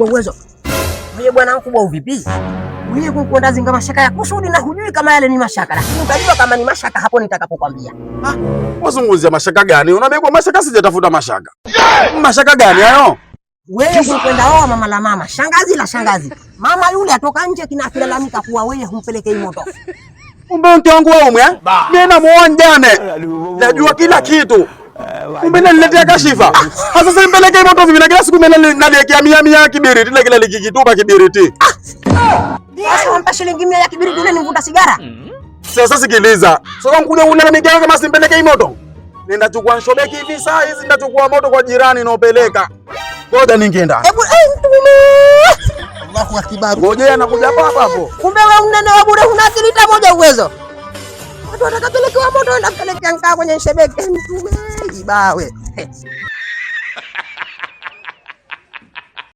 mkubwa Uwezo. Wewe bwana mkubwa uvipi? Wewe kukwenda zinga mashaka ya kusudi na hujui kama yale ni mashaka, lakini utajua kama ni mashaka hapo nitakapokuambia. Wazungumzia mashaka gani? Unabeba mashaka, sijatafuta mashaka. Mashaka gani hayo? Wewe kukwenda oa mama la mama, shangazi la shangazi. Mama yule atoka nje kinakilalamika kuwa wewe humpelekei moto. Kumbe mke wangu wewe mimi namuoa njane. Najua kila kitu. Kumbe naniletea kashifa. Sasa simpelekei moto vipi na kila siku mimi naliekea 100 kibiriti na kila likikitupa kibiriti. Sasa unampa shilingi 100 ya kibiriti yule nivuta sigara. Sasa sikiliza. Sasa mkuja unalalamika kama simpelekei moto. Nenda chukua nshobeki hivi saa hizi nitachukua moto kwa jirani naopeleka. Ngoja ningeenda. Hebu mtume. Allahu akbar. Ngoja anakuja hapa hapo. Kumbe wewe unene wa bure huna akili hata moja Uwezo. Watu watakapelekewa moto na kupelekea nkaa kwenye nshebeki mtume. Ibawe.